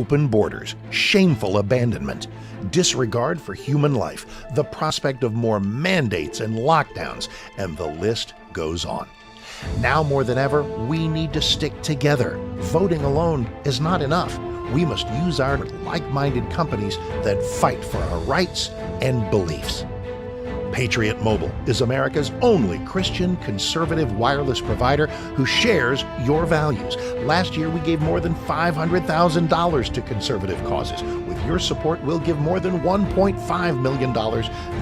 open borders, shameful abandonment, disregard for human life, the prospect of more mandates and lockdowns, and the list goes on. Now more than ever, we need to stick together. Voting alone is not enough. We must use our like-minded companies that fight for our rights and beliefs. Patriot Mobile is America's only Christian conservative wireless provider who shares your values. Last year, we gave more than $500,000 to conservative causes. With your support, we'll give more than $1.5 million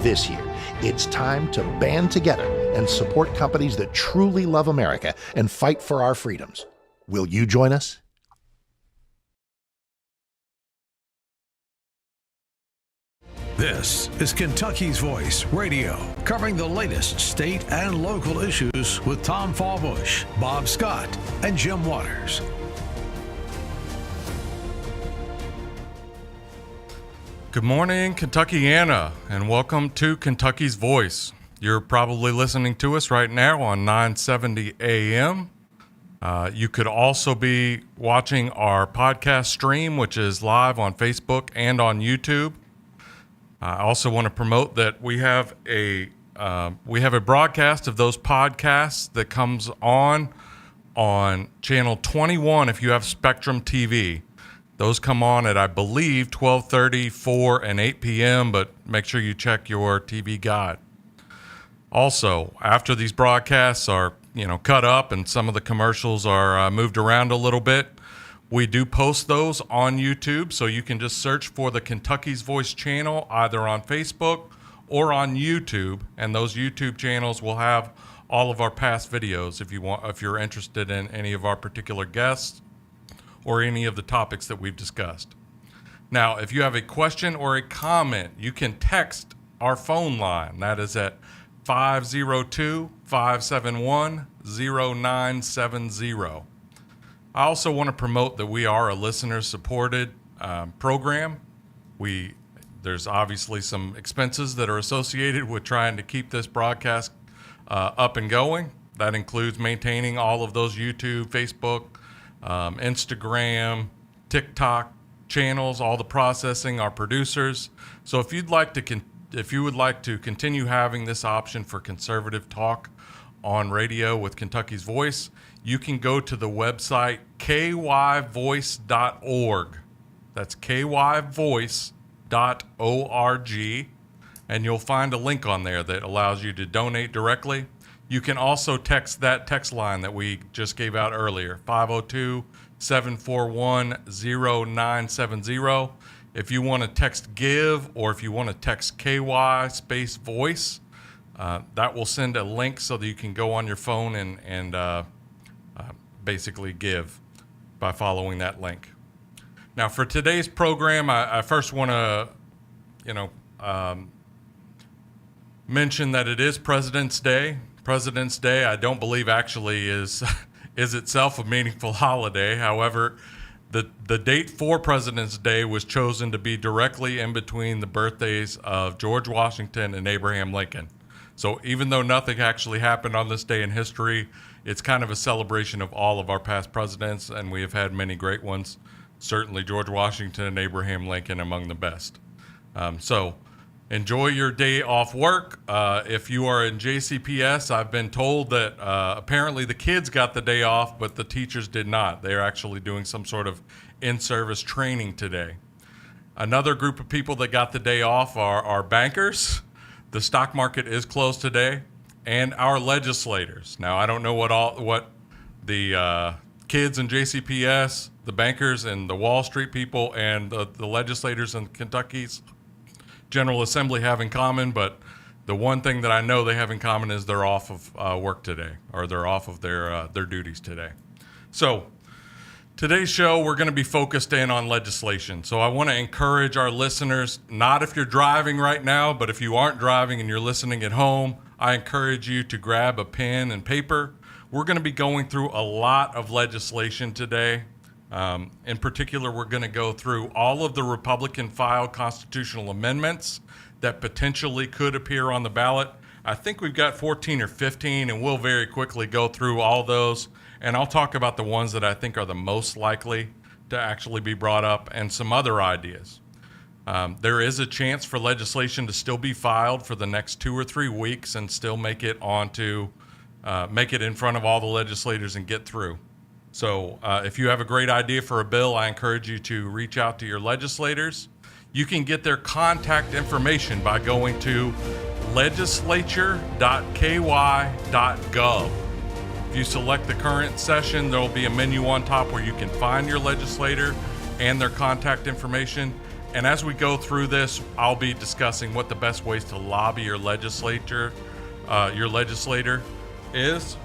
this year. It's time to band together and support companies that truly love America and fight for our freedoms. Will you join us? This is Kentucky's Voice Radio, covering the latest state and local issues with Tom Fallbush, Bob Scott, and Jim Waters. Good morning, Kentuckiana, and welcome to Kentucky's Voice. You're probably listening to us right now on 970 AM. You could also be watching our podcast stream, which is live on Facebook and on YouTube. I also want to promote that we have a broadcast of those podcasts that comes on channel 21 if you have Spectrum TV. Those come on at, I believe, 12:30, 4, and 8 p.m., but make sure you check your TV guide. Also, after these broadcasts are cut up and some of the commercials are moved around a little bit, we do post those on YouTube, so you can just search for the Kentucky's Voice channel either on Facebook or on YouTube, and those YouTube channels will have all of our past videos if you're interested in any of our particular guests or any of the topics that we've discussed. Now, if you have a question or a comment, you can text our phone line. That is at 502-571-0970. I also want to promote that we are a listener-supported program. There's obviously some expenses that are associated with trying to keep this broadcast up and going. That includes maintaining all of those YouTube, Facebook, Instagram, TikTok channels, all the processing, our producers. So if you would like to continue having this option for conservative talk on radio with Kentucky's Voice, you can go to the website kyvoice.org. That's kyvoice.org, and you'll find a link on there that allows you to donate directly. You can also text that text line that we just gave out earlier, 502-741-0970. If you want to text GIVE or if you want to text KY space voice, that will send a link so that you can go on your phone and basically give by following that link. Now, for today's program, I first want to, mention that it is President's Day. President's Day, I don't believe actually is itself a meaningful holiday. However, the date for President's Day was chosen to be directly in between the birthdays of George Washington and Abraham Lincoln. So even though nothing actually happened on this day in history, it's kind of a celebration of all of our past presidents, and we have had many great ones. Certainly George Washington and Abraham Lincoln among the best. So enjoy your day off work. If you are in JCPS, I've been told that apparently the kids got the day off, but the teachers did not. They're actually doing some sort of in-service training today. Another group of people that got the day off are bankers. The stock market is closed today, and our legislators. Now, I don't know what the kids in JCPS, the bankers, and the Wall Street people, and the legislators in Kentucky's General Assembly have in common, but the one thing that I know they have in common is they're off of work today, or they're off of their duties today. So today's show, we're going to be focused in on legislation. So I want to encourage our listeners, not if you're driving right now, but if you aren't driving and you're listening at home, I encourage you to grab a pen and paper. We're going to be going through a lot of legislation today. In particular, we're going to go through all of the Republican-filed constitutional amendments that potentially could appear on the ballot. I think we've got 14 or 15, and we'll very quickly go through all those. And I'll talk about the ones that I think are the most likely to actually be brought up, and some other ideas. There is a chance for legislation to still be filed for the next 2 or 3 weeks and still make it in front of all the legislators and get through. So if you have a great idea for a bill, I encourage you to reach out to your legislators. You can get their contact information by going to legislature.ky.gov. If you select the current session, there will be a menu on top where you can find your legislator and their contact information. And as we go through this, I'll be discussing what the best ways to lobby your legislator is.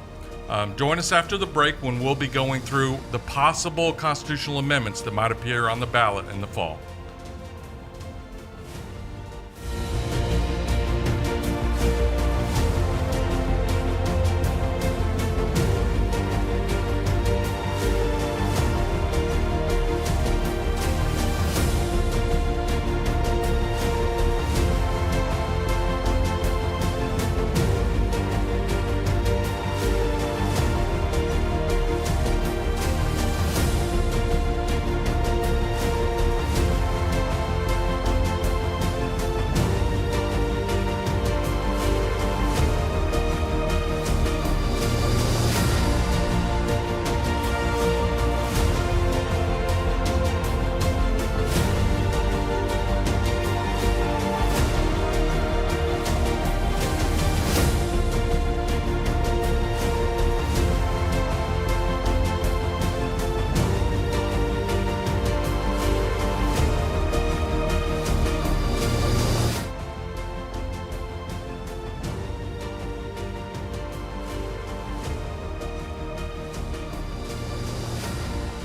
Join us after the break when we'll be going through the possible constitutional amendments that might appear on the ballot in the fall.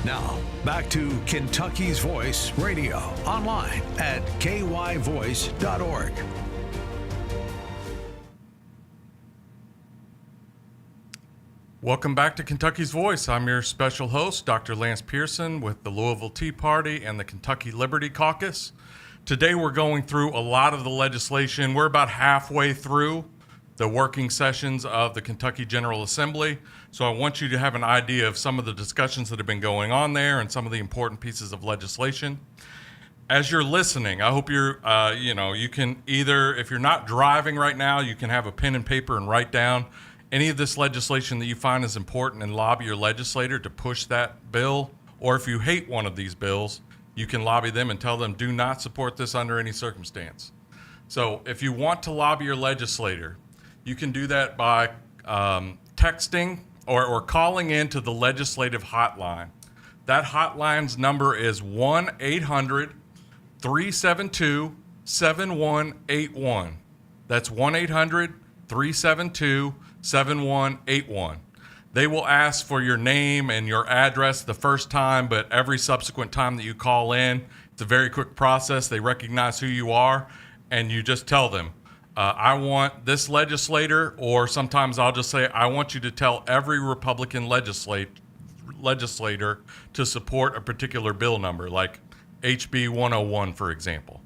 Now, back to Kentucky's Voice Radio, online at kyvoice.org. Welcome back to Kentucky's Voice. I'm your special host, Dr. Lance Pearson with the Louisville Tea Party and the Kentucky Liberty Caucus. Today we're going through a lot of the legislation. We're about halfway through the working sessions of the Kentucky General Assembly. So I want you to have an idea of some of the discussions that have been going on there and some of the important pieces of legislation. As you're listening, I hope you're, you can either, if you're not driving right now, you can have a pen and paper and write down any of this legislation that you find is important and lobby your legislator to push that bill. Or if you hate one of these bills, you can lobby them and tell them, do not support this under any circumstance. So if you want to lobby your legislator, you can do that by texting or calling into the legislative hotline. That hotline's number is 1-800-372-7181. That's 1-800-372-7181. They will ask for your name and your address the first time, but every subsequent time that you call in, it's a very quick process. They recognize who you are, and you just tell them, I want this legislator, or sometimes I'll just say, I want you to tell every Republican legislator to support a particular bill number, like HB 101, for example.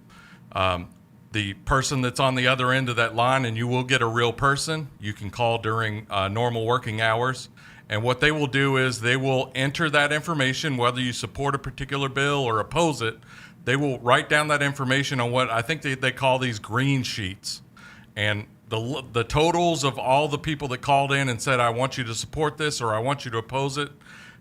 The person that's on the other end of that line, and you will get a real person, you can call during normal working hours. And what they will do is they will enter that information, whether you support a particular bill or oppose it. They will write down that information on what I think they call these green sheets. And the totals of all the people that called in and said, I want you to support this or I want you to oppose it,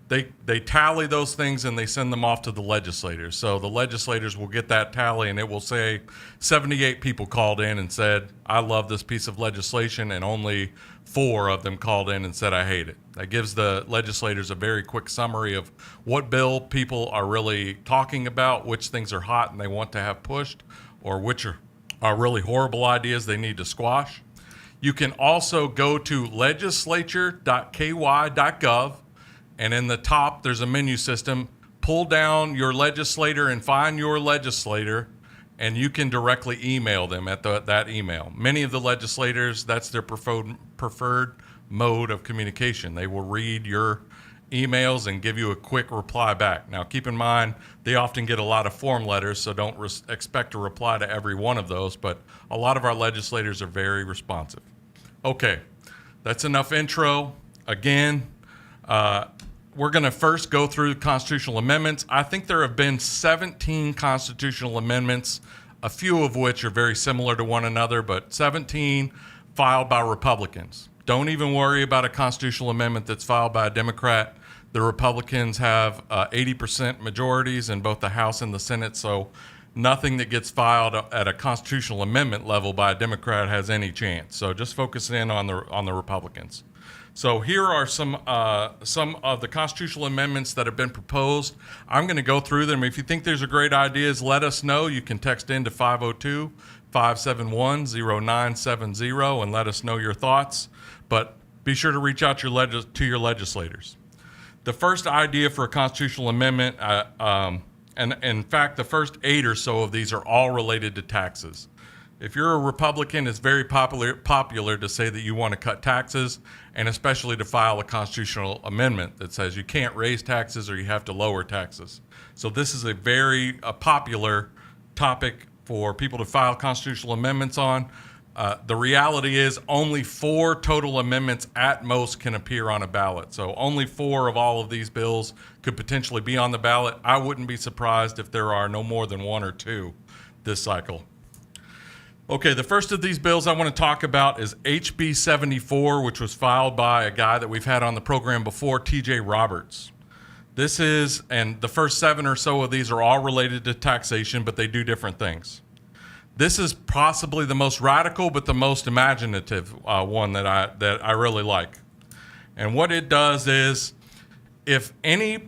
they tally those things and they send them off to the legislators. So the legislators will get that tally and it will say 78 people called in and said, I love this piece of legislation, and only 4 of them called in and said, I hate it. That gives the legislators a very quick summary of what bill people are really talking about, which things are hot and they want to have pushed, or which are really horrible ideas they need to squash. You can also go to legislature.ky.gov, and in the top there's a menu system. Pull down your legislator and find your legislator, and you can directly email them at that email. Many of the legislators, that's their preferred mode of communication. They will read your emails and give you a quick reply back. Now, keep in mind, they often get a lot of form letters, so don't expect a reply to every one of those, but a lot of our legislators are very responsive. Okay, that's enough intro. Again, we're going to first go through constitutional amendments. I think there have been 17 constitutional amendments, a few of which are very similar to one another, but 17 filed by Republicans. Don't even worry about a constitutional amendment that's filed by a Democrat. The Republicans have 80% majorities in both the House and the Senate, so nothing that gets filed at a constitutional amendment level by a Democrat has any chance. So just focus in on the Republicans. So here are some of the constitutional amendments that have been proposed. I'm going to go through them. If you think there's a great ideas, let us know. You can text in to 502-571-0970 and let us know your thoughts. But be sure to reach out to your legislators. The first idea for a constitutional amendment, and in fact, the first 8 or so of these are all related to taxes. If you're a Republican, it's very popular to say that you want to cut taxes, and especially to file a constitutional amendment that says you can't raise taxes or you have to lower taxes. So this is a very popular topic for people to file constitutional amendments on. The reality is only 4 total amendments at most can appear on a ballot. So only 4 of all of these bills could potentially be on the ballot. I wouldn't be surprised if there are no more than 1 or 2 this cycle. Okay, the first of these bills I want to talk about is HB 74, which was filed by a guy that we've had on the program before, TJ Roberts. This is, and the first 7 or so of these are all related to taxation, but they do different things. This is possibly the most radical, but the most imaginative one that I really like. And what it does is, if any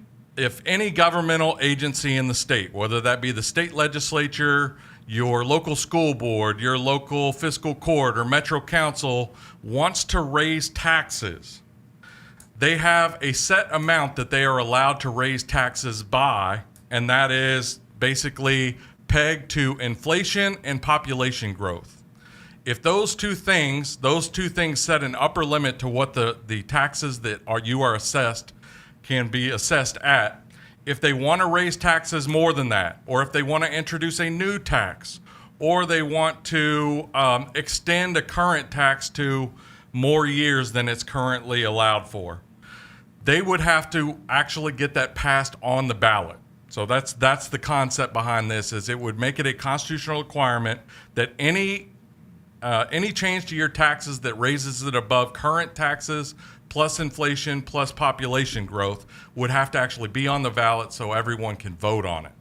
governmental agency in the state, whether that be the state legislature, your local school board, your local fiscal court, or Metro Council wants to raise taxes, they have a set amount that they are allowed to raise taxes by, and that is basically pegged to inflation and population growth. If those two things set an upper limit to what the taxes that you are assessed can be assessed at, if they want to raise taxes more than that, or if they want to introduce a new tax, or they want to extend a current tax to more years than it's currently allowed for, they would have to actually get that passed on the ballot. So that's the concept behind this, is it would make it a constitutional requirement that any change to your taxes that raises it above current taxes plus inflation plus population growth would have to actually be on the ballot so everyone can vote on it.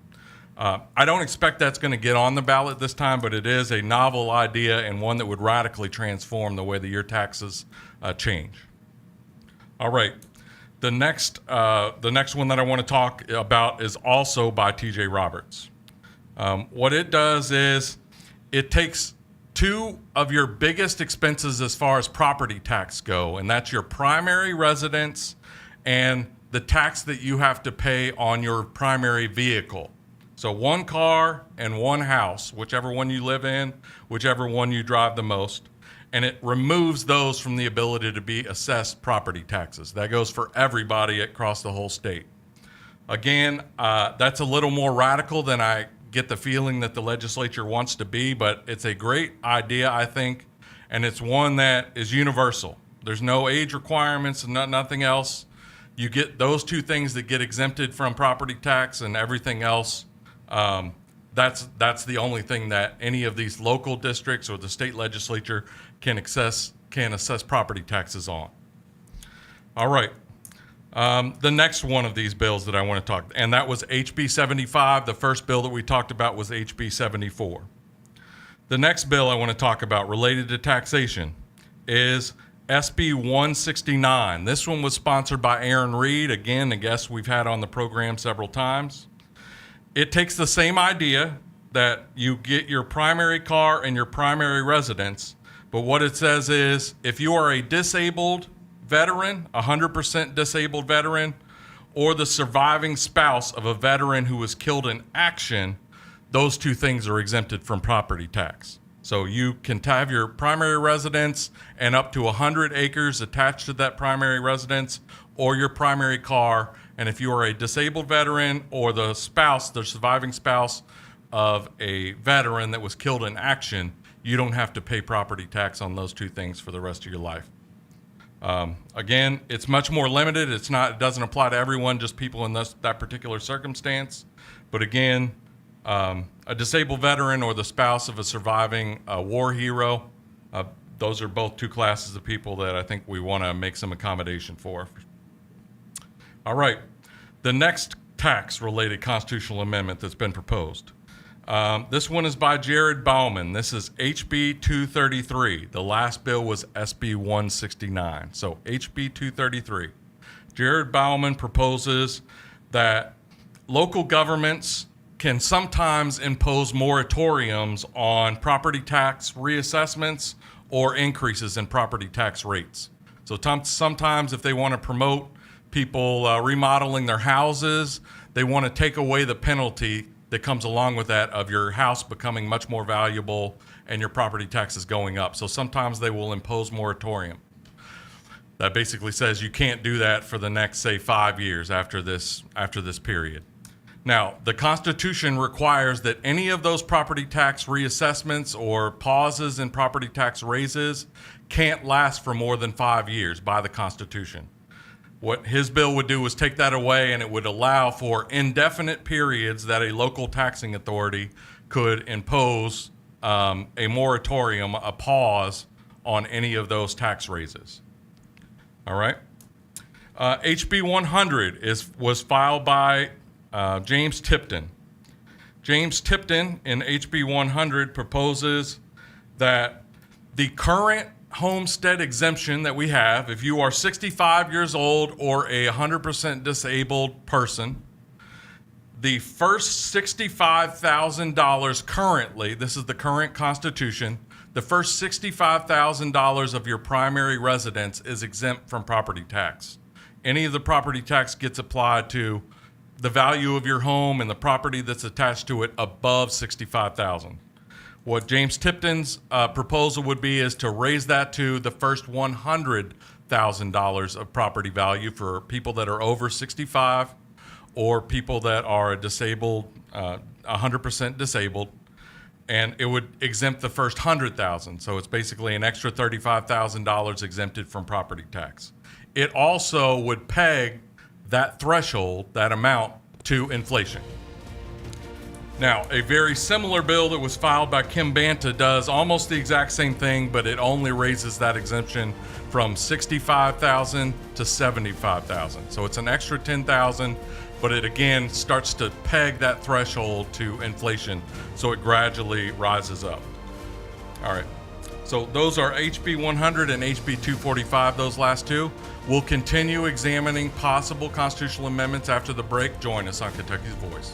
I don't expect that's going to get on the ballot this time, but it is a novel idea and one that would radically transform the way that your taxes change. All right. The next one that I want to talk about is also by TJ Roberts. What it does is it takes 2 of your biggest expenses as far as property tax go, and that's your primary residence and the tax that you have to pay on your primary vehicle. So 1 car and 1 house, whichever one you live in, whichever one you drive the most, and it removes those from the ability to be assessed property taxes. That goes for everybody across the whole state. Again, that's a little more radical than I get the feeling that the legislature wants to be, but it's a great idea, I think, and it's one that is universal. There's no age requirements and nothing else. You get those 2 things that get exempted from property tax, and everything else, that's the only thing that any of these local districts or the state legislature can assess property taxes on. All right. The next one of these bills that I want to talk, and that was HB 75. The first bill that we talked about was HB 74. The next bill I want to talk about related to taxation is SB 169. This one was sponsored by Aaron Reed, again, a guest we've had on the program several times. It takes the same idea that you get your primary car and your primary residence, but what it says is if you are a disabled veteran, 100% disabled veteran, or the surviving spouse of a veteran who was killed in action, those 2 things are exempted from property tax. So you can have your primary residence and up to 100 acres attached to that primary residence, or your primary car. And if you are a disabled veteran or the surviving spouse of a veteran that was killed in action, you don't have to pay property tax on those 2 things for the rest of your life. Again, it's much more limited. It doesn't apply to everyone, just people in that particular circumstance. But again, a disabled veteran or the spouse of a surviving war hero, those are both two classes of people that I think we want to make some accommodation for. All right, the next tax-related constitutional amendment that's been proposed. This one is by Jared Bauman. This is HB 233. The last bill was SB 169. So HB 233. Jared Bauman proposes that local governments can sometimes impose moratoriums on property tax reassessments or increases in property tax rates. So sometimes if they want to promote people remodeling their houses, they want to take away the penalty that comes along with that of your house becoming much more valuable and your property taxes going up. So sometimes they will impose moratorium. That basically says you can't do that for the next, say, 5 years after this period. Now, the Constitution requires that any of those property tax reassessments or pauses in property tax raises can't last for more than 5 years by the Constitution. What his bill would do was take that away, and it would allow for indefinite periods that a local taxing authority could impose a moratorium, a pause on any of those tax raises. All right. HB 100 was filed by James Tipton. James Tipton in HB 100 proposes that the current homestead exemption that we have, if you are 65 years old or a 100% disabled person, the first $65,000 currently, this is the current Constitution, the first $65,000 of your primary residence is exempt from property tax. Any of the property tax gets applied to the value of your home and the property that's attached to it above $65,000. What James Tipton's proposal would be is to raise that to the first $100,000 of property value for people that are over 65 or people that are disabled, 100% disabled, and it would exempt the first $100,000. So it's basically an extra $35,000 exempted from property tax. It also would peg that threshold, that amount, to inflation. Now, a very similar bill that was filed by Kim Banta does almost the exact same thing, but it only raises that exemption from $65,000 to $75,000. So it's an extra $10,000, but it again starts to peg that threshold to inflation, so it gradually rises up. All right. So those are HB 100 and HB 245, those last two. We'll continue examining possible constitutional amendments after the break. Join us on Kentucky's Voice.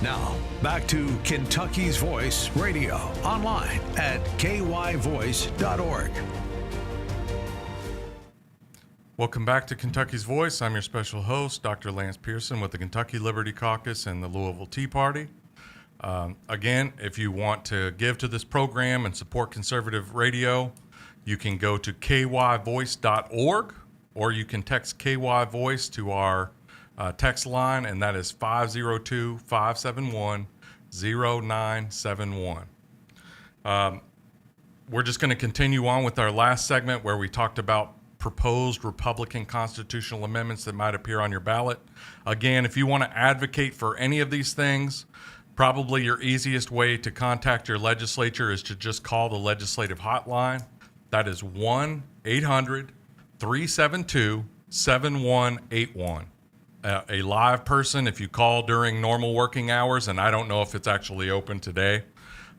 Now, back to Kentucky's Voice Radio, online at kyvoice.org. Welcome back to Kentucky's Voice. I'm your special host, Dr. Lance Pearson with the Kentucky Liberty Caucus and the Louisville Tea Party. Again, if you want to give to this program and support conservative radio, you can go to kyvoice.org, or you can text KY Voice to our text line, and that is 502-571-0971. We're just going to continue on with our last segment where we talked about proposed Republican constitutional amendments that might appear on your ballot. Again, if you want to advocate for any of these things, probably your easiest way to contact your legislature is to just call the legislative hotline. That is 1-800-372-7181. A live person, if you call during normal working hours, and I don't know if it's actually open today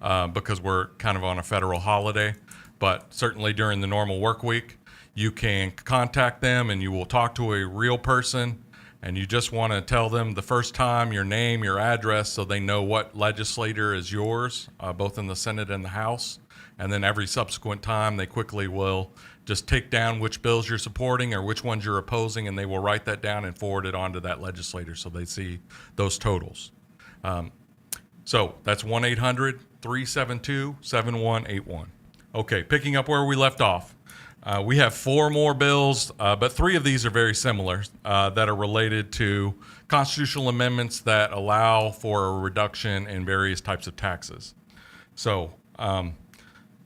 because we're kind of on a federal holiday, but certainly during the normal work week, you can contact them and you will talk to a real person, and you just want to tell them the first time your name, your address, so they know what legislator is yours, both in the Senate and the House. And then every subsequent time, they quickly will just take down which bills you're supporting or which ones you're opposing, and they will write that down and forward it on to that legislator so they see those totals. So that's 1-800-372-7181. Okay, picking up where we left off. We have 4 more bills, but 3 of these are very similar that are related to constitutional amendments that allow for a reduction in various types of taxes. So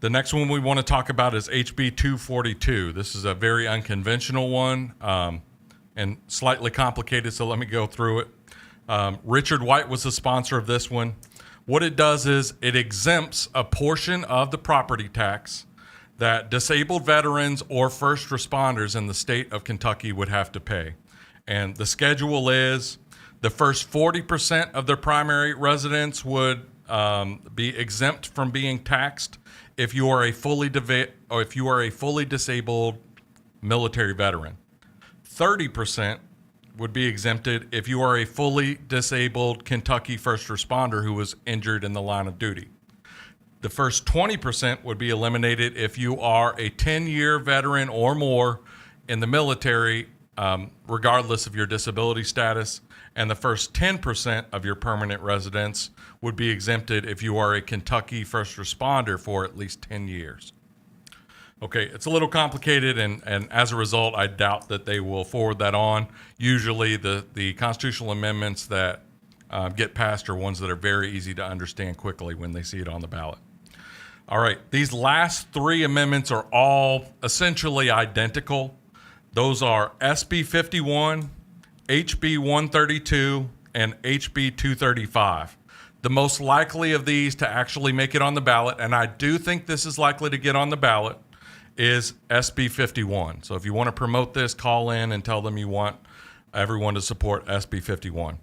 the next one we want to talk about is HB 242. This is a very unconventional one and slightly complicated, so let me go through it. Richard White was the sponsor of this one. What it does is it exempts a portion of the property tax that disabled veterans or first responders in the state of Kentucky would have to pay. And the schedule is the first 40% of their primary residence would be exempt from being taxed if you are a fully disabled military veteran. 30% would be exempted if you are a fully disabled Kentucky first responder who was injured in the line of duty. The first 20% would be eliminated if you are a 10-year veteran or more in the military, regardless of your disability status. And the first 10% of your permanent residence would be exempted if you are a Kentucky first responder for at least 10 years. Okay, it's a little complicated, and as a result, I doubt that they will forward that on. Usually the constitutional amendments that get passed are ones that are very easy to understand quickly when they see it on the ballot. All right, these last 3 amendments are all essentially identical. Those are SB 51, HB 132, and HB 235. The most likely of these to actually make it on the ballot, and I do think this is likely to get on the ballot, is SB 51. So if you want to promote this, call in and tell them you want everyone to support SB 51.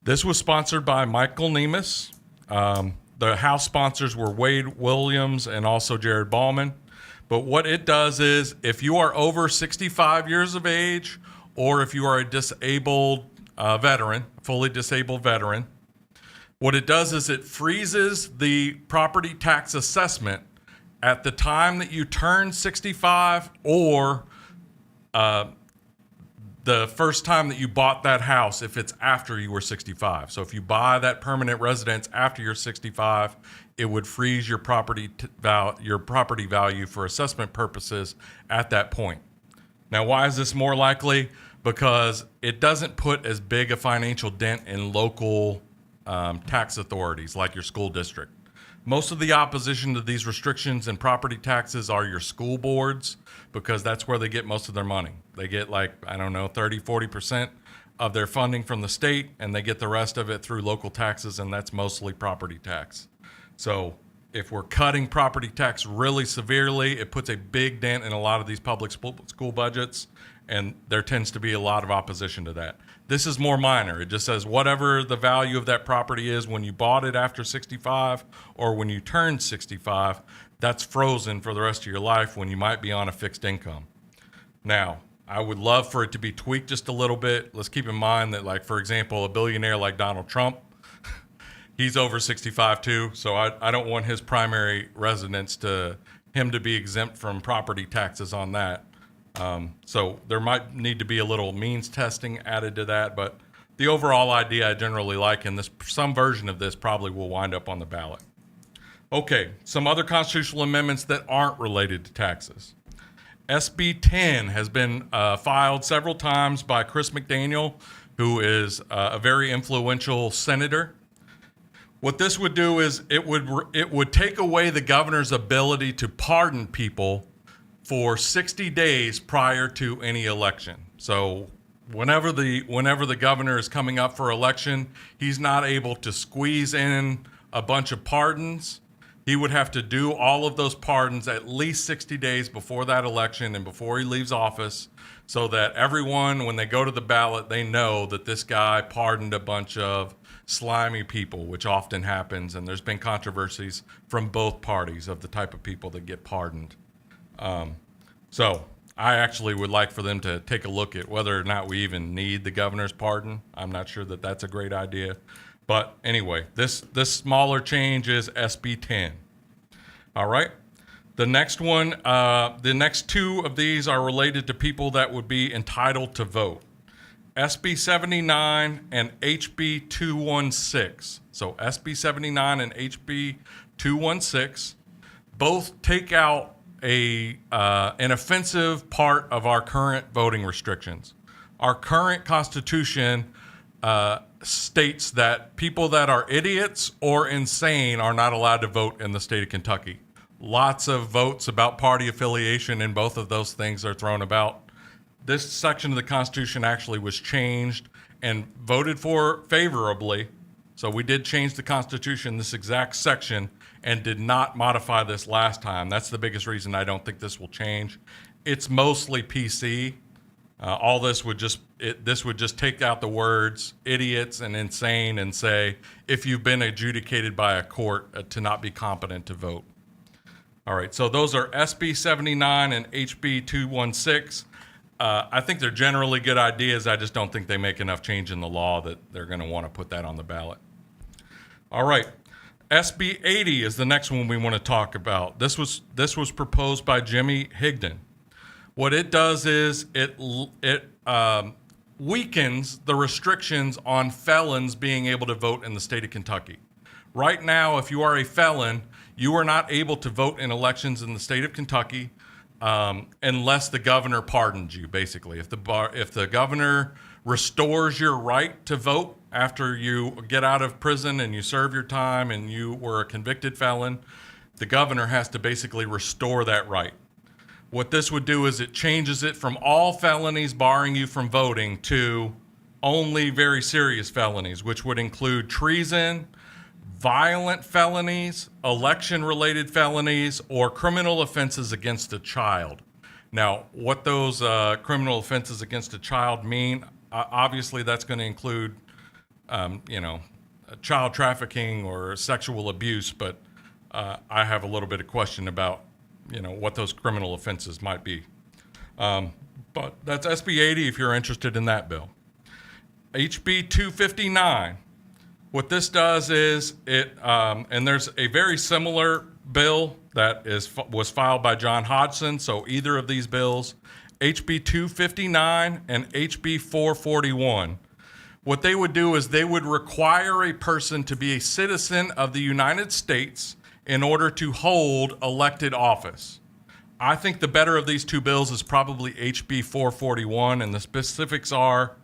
This was sponsored by Michael Nemus. The House sponsors were Wade Williams and also Jared Ballman. But what it does is if you are over 65 years of age, or if you are a disabled veteran, fully disabled veteran, what it does is it freezes the property tax assessment at the time that you turn 65 or the first time that you bought that house if it's after you were 65. So if you buy that permanent residence after you're 65, it would freeze your property value for assessment purposes at that point. Now, why is this more likely? Because it doesn't put as big a financial dent in local tax authorities like your school district. Most of the opposition to these restrictions and property taxes are your school boards, because that's where they get most of their money. They get 30-40% of their funding from the state, and they get the rest of it through local taxes, and that's mostly property tax. So if we're cutting property tax really severely, it puts a big dent in a lot of these public school budgets, and there tends to be a lot of opposition to that. This is more minor. It just says whatever the value of that property is when you bought it after 65 or when you turned 65, that's frozen for the rest of your life when you might be on a fixed income. Now, I would love for it to be tweaked just a little bit. Let's keep in mind that, for example, a billionaire like Donald Trump, he's over 65 too, so I don't want his primary residence to be exempt from property taxes on that. So there might need to be a little means testing added to that, but the overall idea I generally like, and some version of this probably will wind up on the ballot. Okay, some other constitutional amendments that aren't related to taxes. SB 10 has been filed several times by Chris McDaniel, who is a very influential senator. What this would do is it would take away the governor's ability to pardon people for 60 days prior to any election. So whenever the governor is coming up for election, he's not able to squeeze in a bunch of pardons. He would have to do all of those pardons at least 60 days before that election and before he leaves office, so that everyone, when they go to the ballot, they know that this guy pardoned a bunch of slimy people, which often happens, and there's been controversies from both parties of the type of people that get pardoned. So I actually would like for them to take a look at whether or not we even need the governor's pardon. I'm not sure that that's a great idea. But anyway, this smaller change is SB 10. All right. The next one, the next two of these are related to people that would be entitled to vote. SB 79 and HB 216. So SB 79 and HB 216 both take out an offensive part of our current voting restrictions. Our current Constitution states that people that are idiots or insane are not allowed to vote in the state of Kentucky. Lots of votes about party affiliation and both of those things are thrown about. This section of the Constitution actually was changed and voted for favorably. So we did change the Constitution, this exact section, and did not modify this last time. That's the biggest reason I don't think this will change. It's mostly PC. All this would just take out the words idiots and insane and say if you've been adjudicated by a court to not be competent to vote. All right, so those are SB 79 and HB 216. I think they're generally good ideas. I just don't think they make enough change in the law that they're going to want to put that on the ballot. All right, SB 80 is the next one we want to talk about. This was proposed by Jimmy Higdon. What it does is it weakens the restrictions on felons being able to vote in the state of Kentucky. Right now, if you are a felon, you are not able to vote in elections in the state of Kentucky unless the governor pardons you, basically. If the governor restores your right to vote after you get out of prison and you serve your time and you were a convicted felon, the governor has to basically restore that right. What this would do is it changes it from all felonies barring you from voting to only very serious felonies, which would include treason, violent felonies, election-related felonies, or criminal offenses against a child. Now, what those criminal offenses against a child mean, obviously that's going to include, child trafficking or sexual abuse, but I have a little bit of question about, what those criminal offenses might be. But that's SB 80 if you're interested in that bill. HB 259. What this does is and there's a very similar bill that was filed by John Hodgson, so either of these bills, HB 259 and HB 441, what they would do is they would require a person to be a citizen of the United States in order to hold elected office. I think the better of these two bills is probably HB 441, and the specifics are,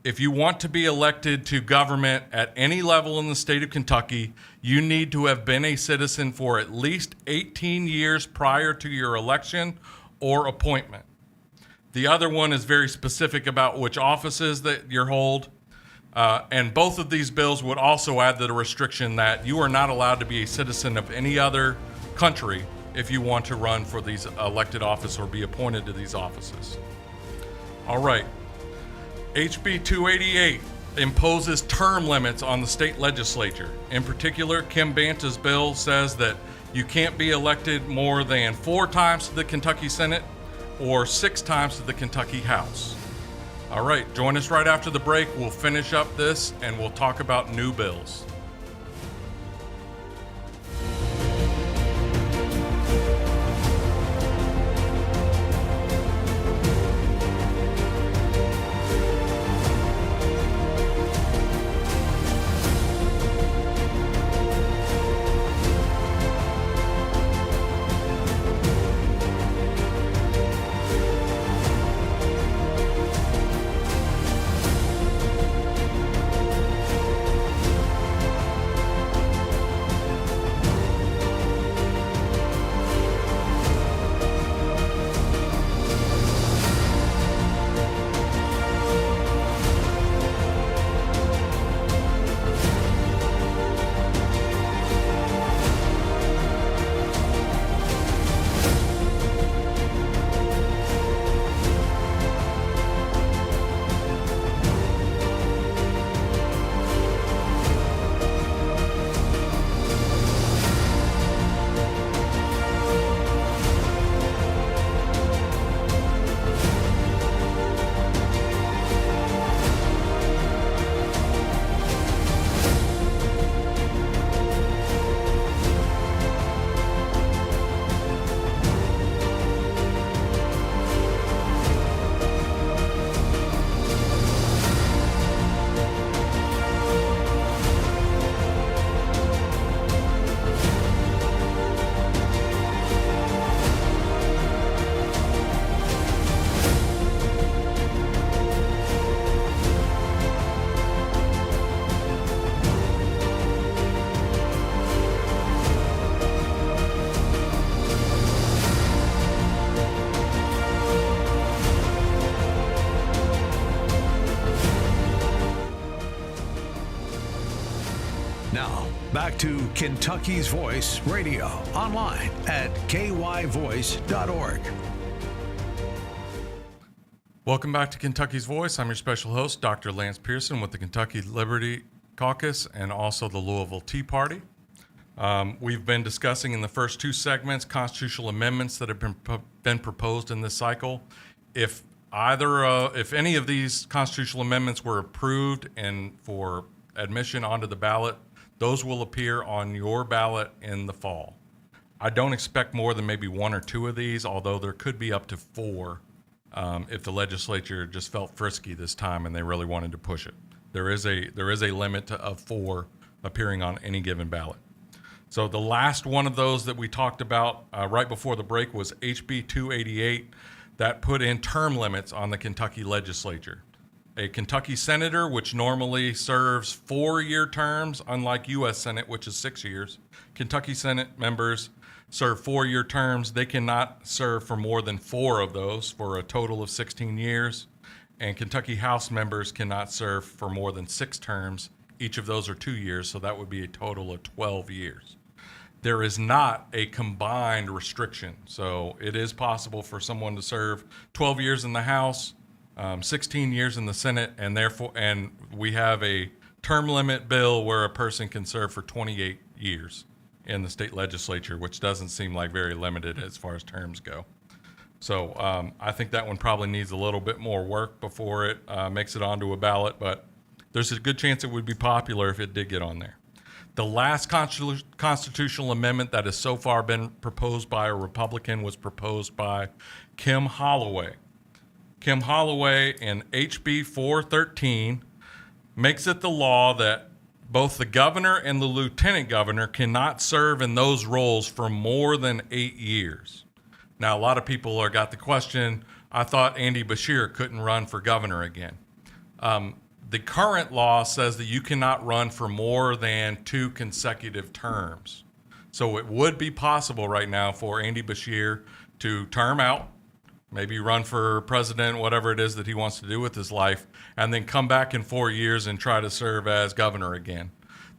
if you want to be elected to government at any level in the state of Kentucky, you need to have been a citizen for at least 18 years prior to your election or appointment. The other one is very specific about which offices that you hold. And both of these bills would also add the restriction that you are not allowed to be a citizen of any other country if you want to run for these elected office or be appointed to these offices. All right. HB 288 imposes term limits on the state legislature. In particular, Kim Banta's bill says that you can't be elected more than 4 times to the Kentucky Senate or 6 times to the Kentucky House. All right, join us right after the break. We'll finish up this and we'll talk about new bills. Back to Kentucky's Voice Radio, online at kyvoice.org. Welcome back to Kentucky's Voice. I'm your special host, Dr. Lance Pearson with the Kentucky Liberty Caucus and also the Louisville Tea Party. We've been discussing in the first two segments constitutional amendments that have been proposed in this cycle. If any of these constitutional amendments were approved and for admission onto the ballot, those will appear on your ballot in the fall. I don't expect more than maybe one or two of these, although there could be up to four if the legislature just felt frisky this time and they really wanted to push it. There is a limit of four appearing on any given ballot. So the last one of those that we talked about right before the break was HB 288 that put in term limits on the Kentucky legislature. A Kentucky senator, which normally serves 4-year terms, unlike U.S. Senate, which is 6 years. Kentucky Senate members serve 4-year terms. They cannot serve for more than 4 of those for a total of 16 years. And Kentucky House members cannot serve for more than 6 terms. Each of those are 2 years, so that would be a total of 12 years. There is not a combined restriction. So it is possible for someone to serve 12 years in the House, 16 years in the Senate, and we have a term limit bill where a person can serve for 28 years in the state legislature, which doesn't seem like very limited as far as terms go. So I think that one probably needs a little bit more work before it makes it onto a ballot, but there's a good chance it would be popular if it did get on there. The last constitutional amendment that has so far been proposed by a Republican was proposed by Kim Holloway. Kim Holloway in HB 413 makes it the law that both the governor and the lieutenant governor cannot serve in those roles for more than 8 years. Now, a lot of people got the question, I thought Andy Beshear couldn't run for governor again. The current law says that you cannot run for more than 2 consecutive terms. So it would be possible right now for Andy Beshear to term out, maybe run for president, whatever it is that he wants to do with his life, and then come back in 4 years and try to serve as governor again.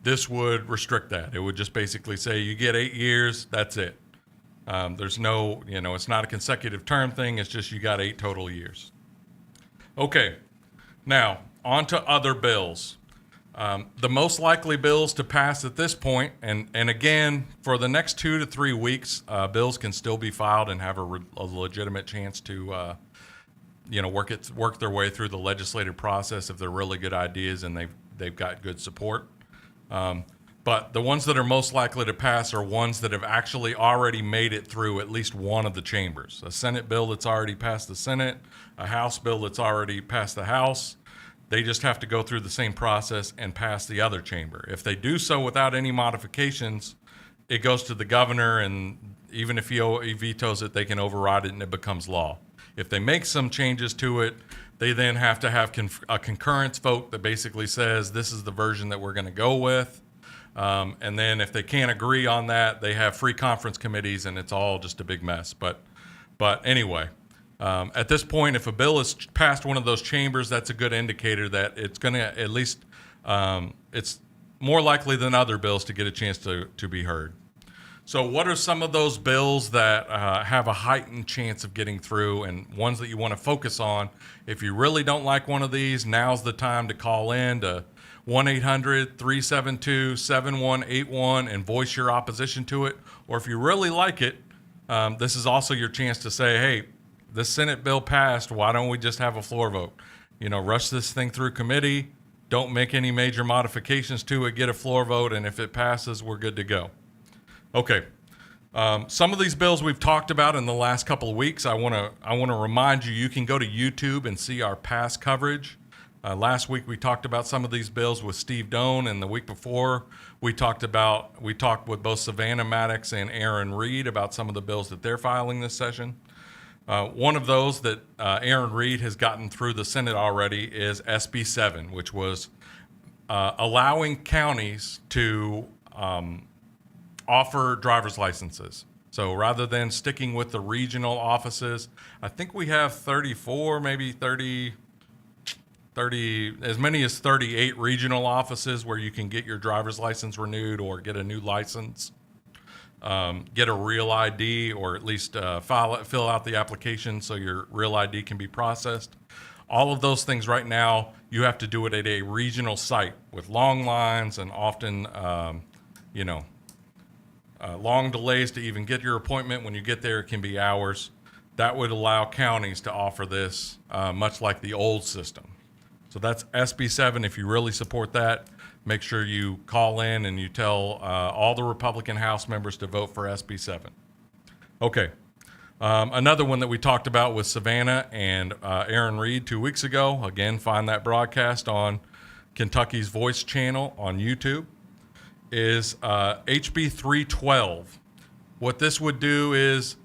This would restrict that. It would just basically say you get 8 years, that's it. There's no, it's not a consecutive term thing. It's just you got 8 total years. Okay, now on to other bills. The most likely bills to pass at this point, and again, for the next 2 to 3 weeks, bills can still be filed and have a legitimate chance to, work their way through the legislative process if they're really good ideas and they've got good support. But the ones that are most likely to pass are ones that have actually already made it through at least one of the chambers. A Senate bill that's already passed the Senate, a House bill that's already passed the House. They just have to go through the same process and pass the other chamber. If they do so without any modifications, it goes to the governor, and even if he vetoes it, they can override it and it becomes law. If they make some changes to it, they then have to have a concurrence vote that basically says this is the version that we're going to go with. And then if they can't agree on that, they have free conference committees, and it's all just a big mess. But anyway, at this point, if a bill is passed one of those chambers, that's a good indicator that it's going to at least it's more likely than other bills to get a chance to be heard. So what are some of those bills that have a heightened chance of getting through, and ones that you want to focus on? If you really don't like one of these, now's the time to call in to 1-800-372-7181 and voice your opposition to it. Or if you really like it, this is also your chance to say, hey, this Senate bill passed, why don't we just have a floor vote? Rush this thing through committee, don't make any major modifications to it, get a floor vote, and if it passes, we're good to go. Okay, some of these bills we've talked about in the last couple of weeks. I want to remind you can go to YouTube and see our past coverage. Last week we talked about some of these bills with Steve Doan, and the week before we talked with both Savannah Maddox and Aaron Reed about some of the bills that they're filing this session. One of those that Aaron Reed has gotten through the Senate already is SB 7, which was allowing counties to offer driver's licenses. So rather than sticking with the regional offices, I think we have 34, maybe 30, as many as 38 regional offices where you can get your driver's license renewed or get a new license, get a real ID, or at least fill out the application so your real ID can be processed. All of those things right now, you have to do it at a regional site with long lines and often, long delays to even get your appointment. When you get there, it can be hours. That would allow counties to offer this, much like the old system. So that's SB7. If you really support that, make sure you call in and you tell all the Republican House members to vote for SB7. Okay. Another one that we talked about was Savannah and Aaron Reed 2 weeks ago. Again, find that broadcast on Kentucky's Voice channel on YouTube. Is HB 312. What this would do is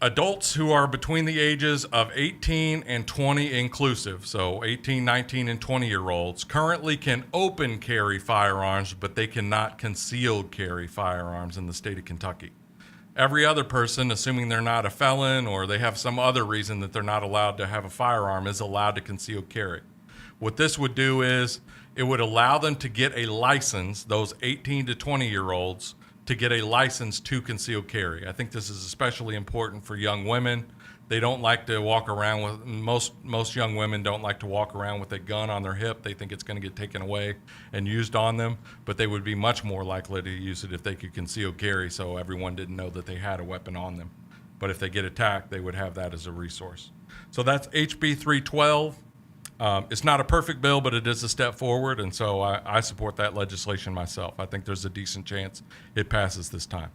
adults who are between the ages of 18 and 20 inclusive, so 18, 19, and 20-year-olds, currently can open carry firearms, but they cannot concealed carry firearms in the state of Kentucky. Every other person, assuming they're not a felon or they have some other reason that they're not allowed to have a firearm, is allowed to concealed carry. What this would do is it would allow them to get a license, those 18 to 20-year-olds, to get a license to concealed carry. I think this is especially important for young women. They don't like to walk around with, most young women don't like to walk around with a gun on their hip. They think it's going to get taken away and used on them, but they would be much more likely to use it if they could conceal carry so everyone didn't know that they had a weapon on them. But if they get attacked, they would have that as a resource. So that's HB 312. It's not a perfect bill, but it is a step forward, and so I support that legislation myself. I think there's a decent chance it passes this time.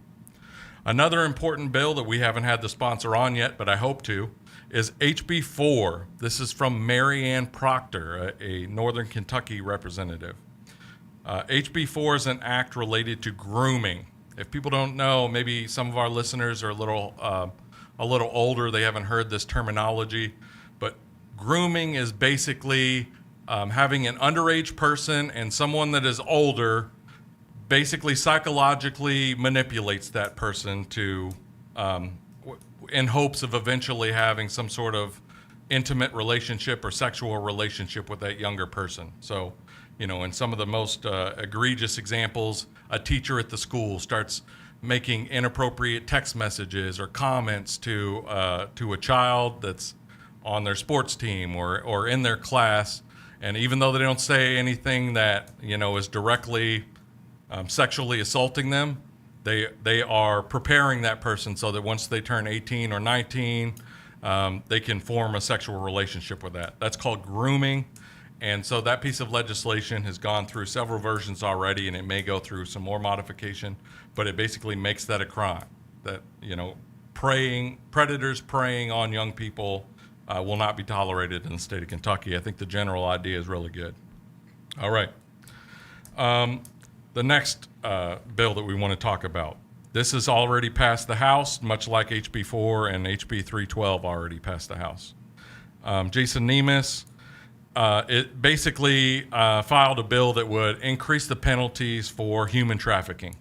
Another important bill that we haven't had the sponsor on yet, but I hope to, is HB 4. This is from Mary Ann Proctor, a Northern Kentucky representative. HB 4 is an act related to grooming. If people don't know, maybe some of our listeners are a little older, they haven't heard this terminology, but grooming is basically having an underage person and someone that is older basically psychologically manipulates that person to, in hopes of eventually having some sort of intimate relationship or sexual relationship with that younger person. So, in some of the most egregious examples, a teacher at the school starts making inappropriate text messages or comments to a child that's on their sports team or in their class, and even though they don't say anything that is directly sexually assaulting them, they are preparing that person so that once they turn 18 or 19, they can form a sexual relationship with that. That's called grooming, and so that piece of legislation has gone through several versions already, and it may go through some more modification, but it basically makes that a crime. That predators preying on young people will not be tolerated in the state of Kentucky. I think the general idea is really good. All right. The next bill that we want to talk about. This has already passed the House, much like HB 4 and HB 312 already passed the House. Jason Nemes, it basically filed a bill that would increase the penalties for human trafficking.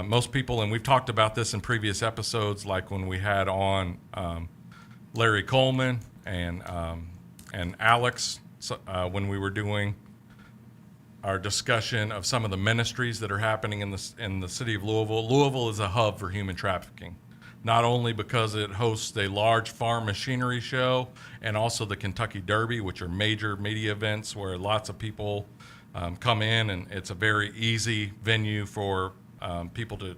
Most people, and we've talked about this in previous episodes, like when we had on Larry Coleman and Alex when we were doing our discussion of some of the ministries that are happening in the city of Louisville. Louisville is a hub for human trafficking, not only because it hosts a large farm machinery show and also the Kentucky Derby, which are major media events where lots of people come in, and it's a very easy venue for people to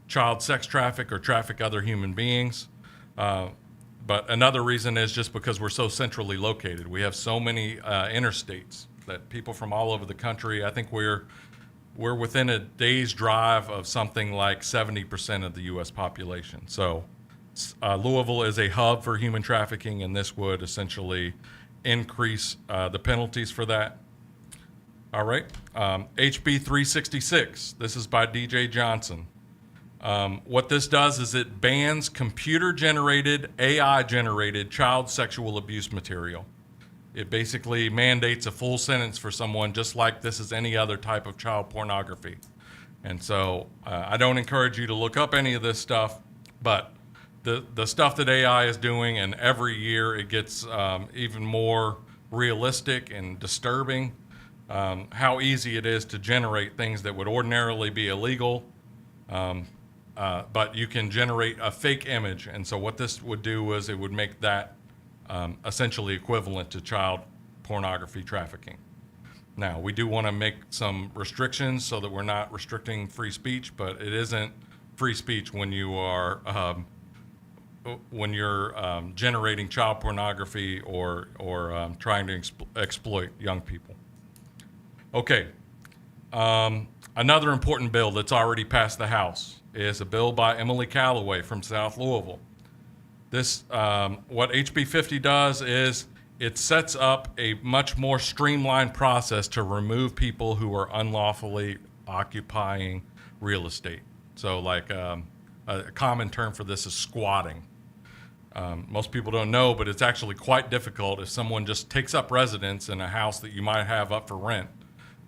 child sex traffic or traffic other human beings. But another reason is just because we're so centrally located. We have so many interstates that people from all over the country, I think we're within a day's drive of something like 70% of the U.S. population. So Louisville is a hub for human trafficking, and this would essentially increase the penalties for that. All right. HB 366. This is by DJ Johnson. What this does is it bans computer-generated, AI-generated child sexual abuse material. It basically mandates a full sentence for someone just like this is any other type of child pornography. And so I don't encourage you to look up any of this stuff, but the stuff that AI is doing, and every year it gets even more realistic and disturbing. How easy it is to generate things that would ordinarily be illegal, but you can generate a fake image. And so what this would do was it would make that essentially equivalent to child pornography trafficking. Now, we do want to make some restrictions so that we're not restricting free speech, but it isn't free speech when you are when you're generating child pornography or trying to exploit young people. Okay, another important bill that's already passed the House is a bill by Emily Callaway from South Louisville. This, what HB 50 does is it sets up a much more streamlined process to remove people who are unlawfully occupying real estate. So like a common term for this is squatting. Most people don't know, but it's actually quite difficult if someone just takes up residence in a house that you might have up for rent.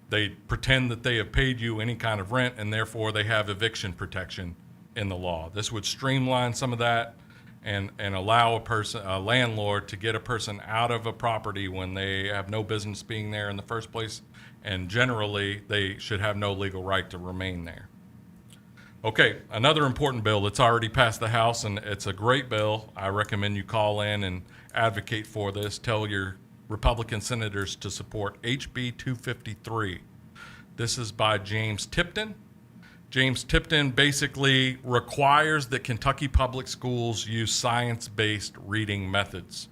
They pretend that they have paid you any kind of rent, and therefore they have eviction protection in the law. This would streamline some of that and allow a landlord to get a person out of a property when they have no business being there in the first place, and generally they should have no legal right to remain there. Okay, another important bill that's already passed the House, and it's a great bill. I recommend you call in and advocate for this. Tell your Republican senators to support HB 253. This is by James Tipton. James Tipton basically requires that Kentucky public schools use science-based reading methods.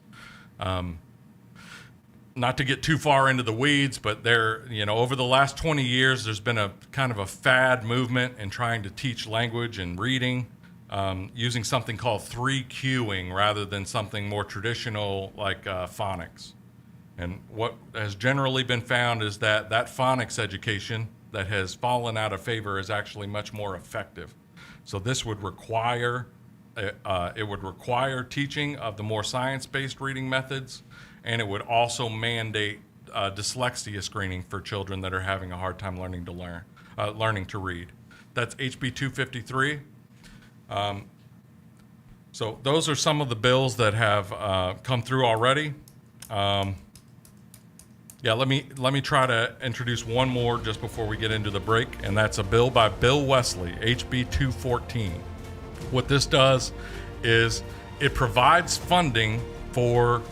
Not to get too far into the weeds, but over the last 20 years, there's been a kind of a fad movement in trying to teach language and reading using something called 3Qing rather than something more traditional like phonics. And what has generally been found is that phonics education that has fallen out of favor is actually much more effective. So this would require, teaching of the more science-based reading methods, and it would also mandate dyslexia screening for children that are having a hard time learning to read. That's HB 253. So those are some of the bills that have come through already. Let me try to introduce one more just before we get into the break, and that's a bill by Bill Wesley, HB 214. What this does is it provides funding for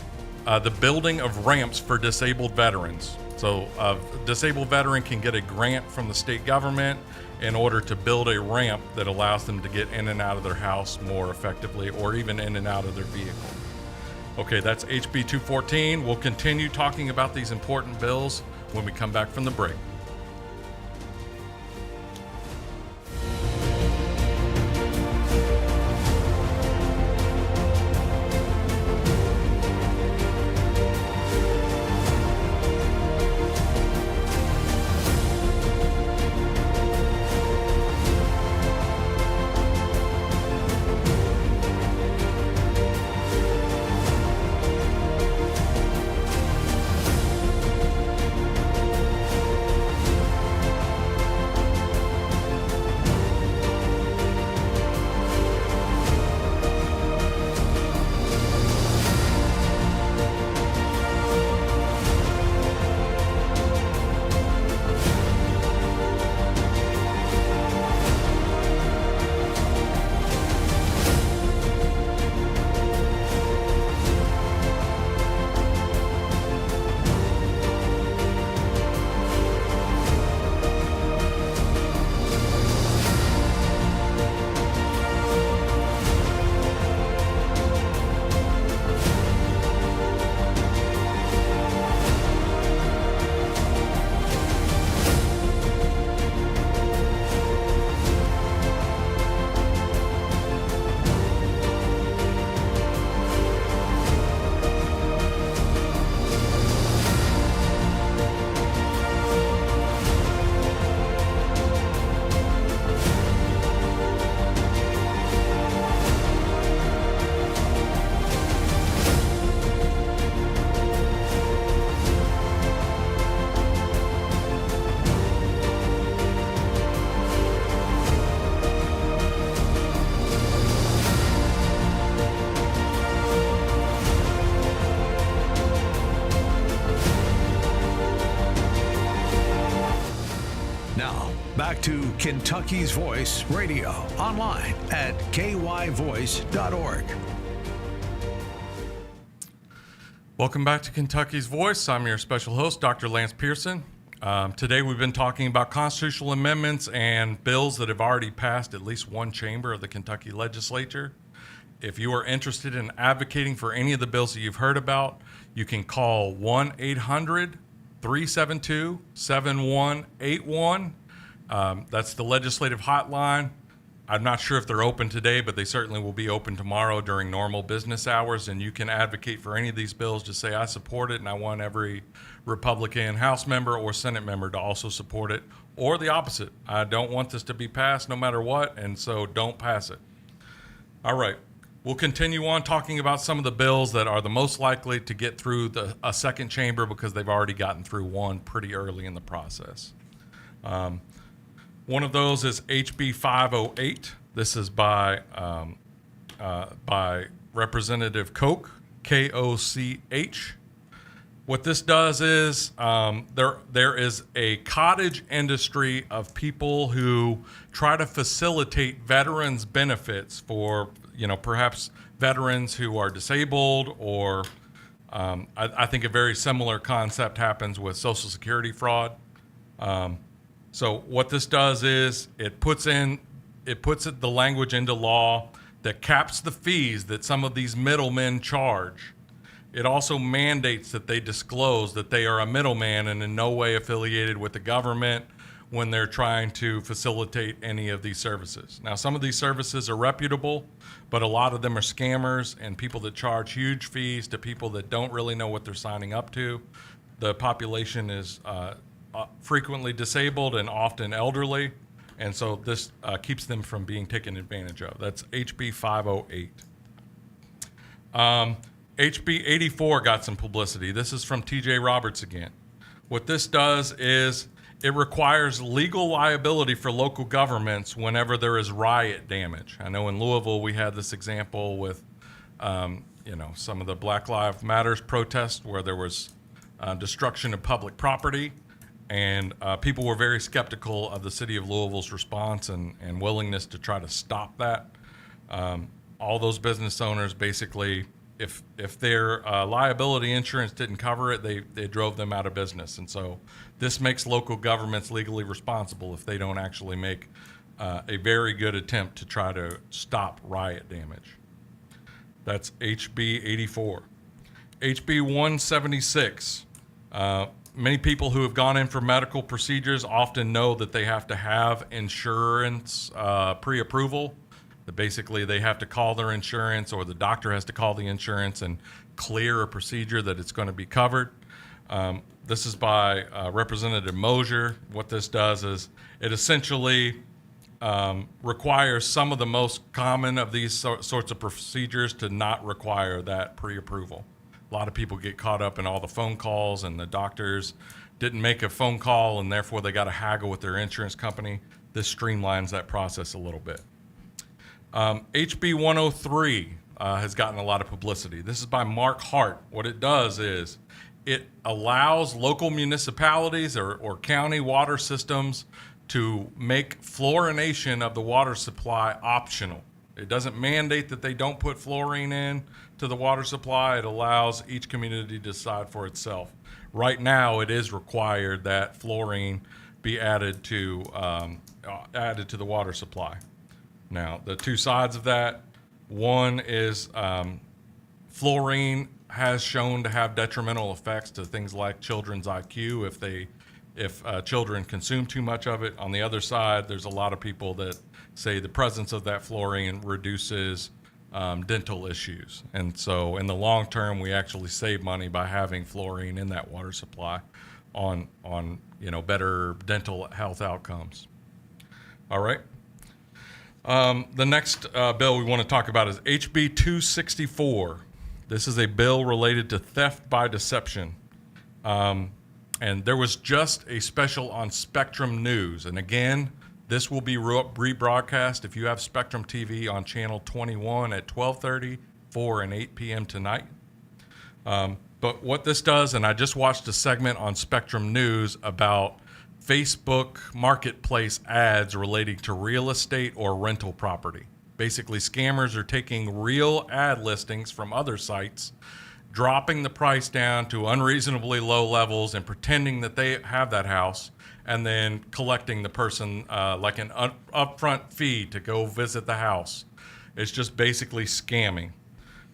the building of ramps for disabled veterans. So a disabled veteran can get a grant from the state government in order to build a ramp that allows them to get in and out of their house more effectively, or even in and out of their vehicle. Okay, that's HB 214. We'll continue talking about these important bills when we come back from the break. to Kentucky's Voice Radio online at kyvoice.org. Welcome back to Kentucky's Voice. I'm your special host, Dr. Lance Pearson. Today we've been talking about constitutional amendments and bills that have already passed at least one chamber of the Kentucky legislature. If you are interested in advocating for any of the bills that you've heard about, you can call 1-800-372-7181. That's the legislative hotline. I'm not sure if they're open today, but they certainly will be open tomorrow during normal business hours, and you can advocate for any of these bills. Just say, I support it, and I want every Republican House member or Senate member to also support it, or the opposite. I don't want this to be passed no matter what, and so don't pass it. All right. We'll continue on talking about some of the bills that are the most likely to get through a second chamber because they've already gotten through one pretty early in the process. One of those is HB 508. This is by Representative Koch, K-O-C-H. What this does is there is a cottage industry of people who try to facilitate veterans' benefits for, perhaps veterans who are disabled, or I think a very similar concept happens with Social Security fraud. So what this does is it puts the language into law that caps the fees that some of these middlemen charge. It also mandates that they disclose that they are a middleman and in no way affiliated with the government when they're trying to facilitate any of these services. Now, some of these services are reputable, but a lot of them are scammers and people that charge huge fees to people that don't really know what they're signing up to. The population is frequently disabled and often elderly, and so this keeps them from being taken advantage of. That's HB 508. HB 84 got some publicity. This is from TJ Roberts again. What this does is it requires legal liability for local governments whenever there is riot damage. I know in Louisville we had this example with, some of the Black Lives Matters protests where there was destruction of public property, and people were very skeptical of the city of Louisville's response and willingness to try to stop that. All those business owners basically, if their liability insurance didn't cover it, they drove them out of business. And so this makes local governments legally responsible if they don't actually make a very good attempt to try to stop riot damage. That's HB 84. HB 176. Many people who have gone in for medical procedures often know that they have to have insurance pre-approval. That basically they have to call their insurance, or the doctor has to call the insurance and clear a procedure that it's going to be covered. This is by Representative Mosier. What this does is it essentially requires some of the most common of these sorts of procedures to not require that pre-approval. A lot of people get caught up in all the phone calls, and the doctors didn't make a phone call, and therefore they got to haggle with their insurance company. This streamlines that process a little bit. HB 103 has gotten a lot of publicity. This is by Mark Hart. What it does is it allows local municipalities or county water systems to make fluorination of the water supply optional. It doesn't mandate that they don't put fluorine in to the water supply. It allows each community to decide for itself. Right now, it is required that fluorine be added to the water supply. Now, the two sides of that, one is fluorine has shown to have detrimental effects to things like children's IQ if children consume too much of it. On the other side, there's a lot of people that say the presence of that fluorine reduces dental issues. And so in the long term, we actually save money by having fluorine in that water supply on better dental health outcomes. All right. The next bill we want to talk about is HB 264. This is a bill related to theft by deception. And there was just a special on Spectrum News. And again, this will be rebroadcast if you have Spectrum TV on channel 21 at 12:30, 4, and 8 p.m. tonight. But what this does, and I just watched a segment on Spectrum News about Facebook marketplace ads relating to real estate or rental property. Basically, scammers are taking real ad listings from other sites, dropping the price down to unreasonably low levels and pretending that they have that house, and then collecting the person like an upfront fee to go visit the house. It's just basically scamming.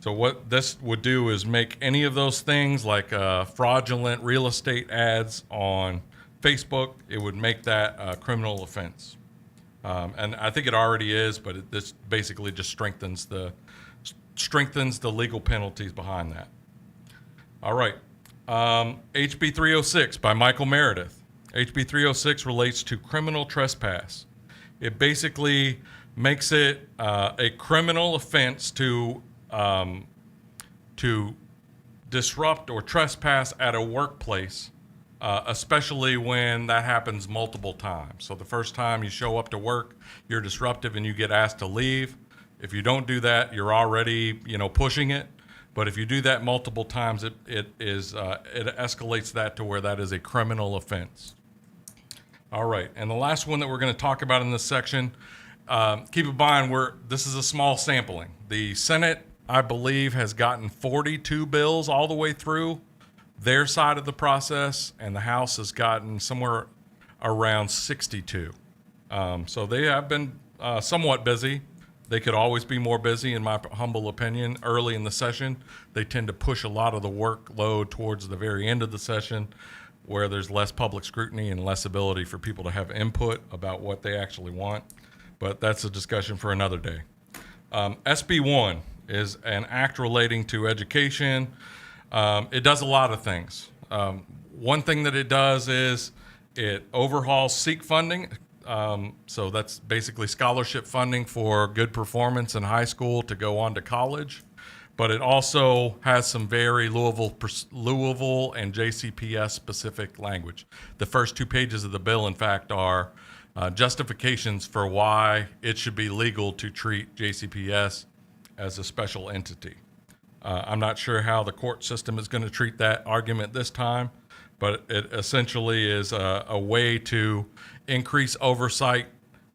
So what this would do is make any of those things like fraudulent real estate ads on Facebook, it would make that a criminal offense. And I think it already is, but this basically just strengthens the legal penalties behind that. All right. HB 306 by Michael Meredith. HB 306 relates to criminal trespass. It basically makes it a criminal offense to disrupt or trespass at a workplace, especially when that happens multiple times. So the first time you show up to work, you're disruptive and you get asked to leave. If you don't do that, you're already, pushing it. But if you do that multiple times, it escalates that to where that is a criminal offense. All right, and the last one that we're going to talk about in this section, keep in mind this is a small sampling. The Senate, I believe, has gotten 42 bills all the way through their side of the process, and the House has gotten somewhere around 62. So they have been somewhat busy. They could always be more busy, in my humble opinion. Early in the session, they tend to push a lot of the workload towards the very end of the session, where there's less public scrutiny and less ability for people to have input about what they actually want. But that's a discussion for another day. SB 1 is an act relating to education. It does a lot of things. One thing that it does is it overhauls SEEK funding. So that's basically scholarship funding for good performance in high school to go on to college. But it also has some very Louisville and JCPS specific language. The first 2 pages of the bill, in fact, are justifications for why it should be legal to treat JCPS as a special entity. I'm not sure how the court system is going to treat that argument this time, but it essentially is a way to increase oversight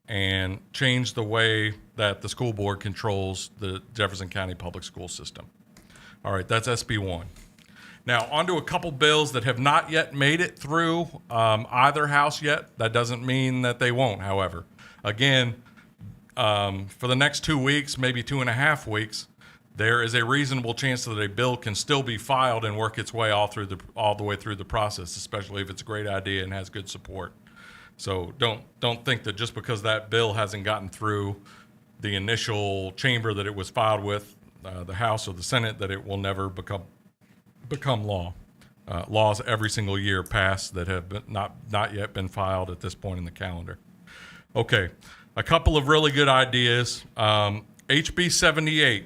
and change the way that the school board controls the Jefferson County public school system. All right, that's SB 1. Now, on to a couple bills that have not yet made it through either house yet. That doesn't mean that they won't, however. Again, for the next 2 weeks, maybe 2.5 weeks, there is a reasonable chance that a bill can still be filed and work its way all the way through the process, especially if it's a great idea and has good support. So don't think that just because that bill hasn't gotten through the initial chamber that it was filed with, the House or the Senate, that it will never become law. Laws every single year pass that have not yet been filed at this point in the calendar. Okay, a couple of really good ideas. HB 78.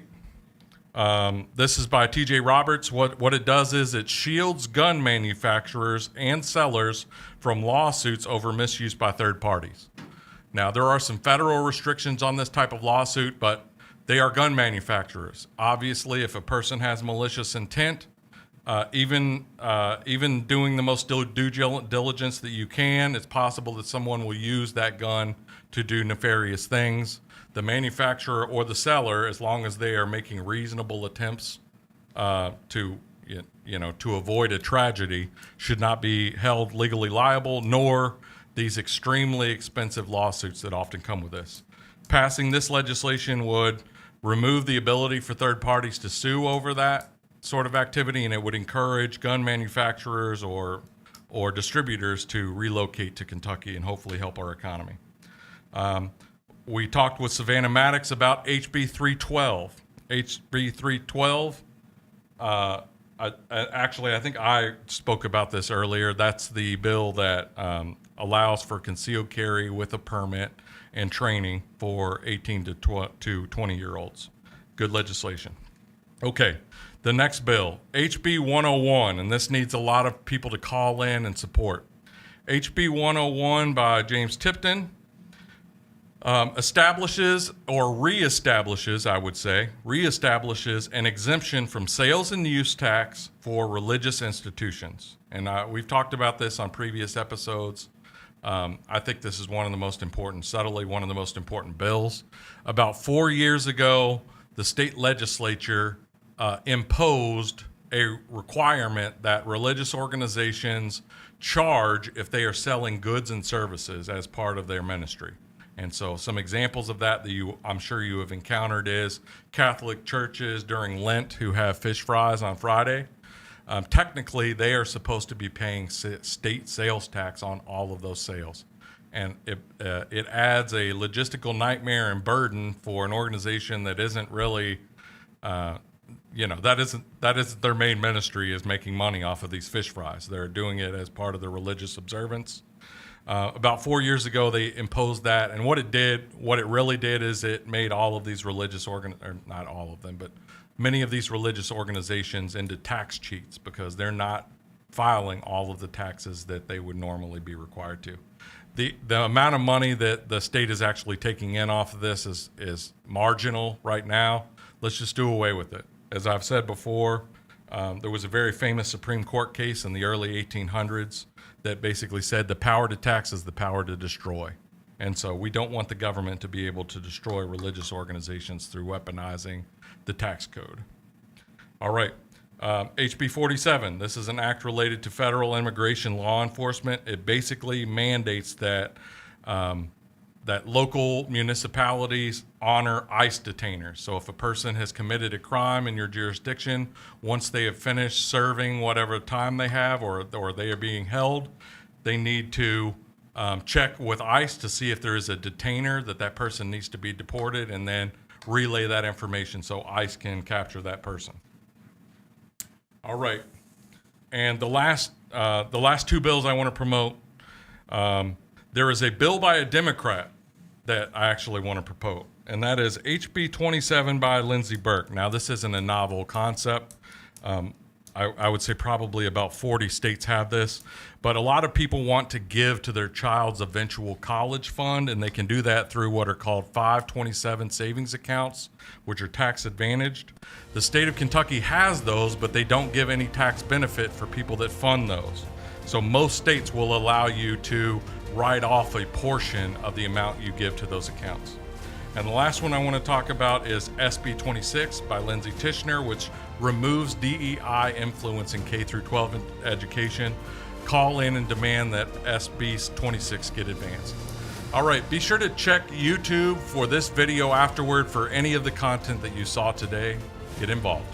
This is by T.J. Roberts. What it does is it shields gun manufacturers and sellers from lawsuits over misuse by third parties. Now, there are some federal restrictions on this type of lawsuit, but they are gun manufacturers. Obviously, if a person has malicious intent, even doing the most due diligence that you can, it's possible that someone will use that gun to do nefarious things. The manufacturer or the seller, as long as they are making reasonable attempts to avoid a tragedy, should not be held legally liable, nor these extremely expensive lawsuits that often come with this. Passing this legislation would remove the ability for third parties to sue over that sort of activity, and it would encourage gun manufacturers or distributors to relocate to Kentucky and hopefully help our economy. We talked with Savannah Maddox about HB 312. HB 312, actually, I think I spoke about this earlier. That's the bill that allows for concealed carry with a permit and training for 18 to 20-year-olds. Good legislation. Okay, the next bill, HB 101, and this needs a lot of people to call in and support. HB 101 by James Tipton. Establishes or reestablishes an exemption from sales and use tax for religious institutions. And we've talked about this on previous episodes, I think this is one of the most important, subtly one of the most important bills. About 4 years ago, the state legislature imposed a requirement that religious organizations charge if they are selling goods and services as part of their ministry. And so some examples of that I'm sure you have encountered is Catholic churches during Lent who have fish fries on Friday. Technically, they are supposed to be paying state sales tax on all of those sales. And it adds a logistical nightmare and burden for an organization that isn't really, that isn't their main ministry, is making money off of these fish fries. They're doing it as part of their religious observance. About 4 years ago, they imposed that, and what it really did is it made all of these religious or not all of them, but many of these religious organizations into tax cheats because they're not filing all of the taxes that they would normally be required to. The amount of money that the state is actually taking in off of this is marginal right now. Let's just do away with it. As I've said before, there was a very famous Supreme Court case in the early 1800s that basically said the power to tax is the power to destroy. And so we don't want the government to be able to destroy religious organizations through weaponizing the tax code. All right, HB 47, this is an act related to federal immigration law enforcement. It basically mandates that that local municipalities honor ICE detainers. So if a person has committed a crime in your jurisdiction, once they have finished serving whatever time they have or they are being held, they need to check with ICE to see if there is a detainer that person needs to be deported, and then relay that information so ICE can capture that person. All right, and the last two bills I want to promote. There is a bill by a Democrat that I actually want to propose, and that is HB 27 by Lindsey Burke. Now, this isn't a novel concept. I would say probably about 40 states have this, but a lot of people want to give to their child's eventual college fund, and they can do that through what are called 527 savings accounts, which are tax advantaged. The state of Kentucky has those, but they don't give any tax benefit for people that fund those. So most states will allow you to write off a portion of the amount you give to those accounts. And the last one I want to talk about is SB 26 by Lindsay Tishner, which removes DEI influence in K through 12 education. Call in and demand that SB 26 get advanced. All right, be sure to check YouTube for this video afterward for any of the content that you saw today. Get involved.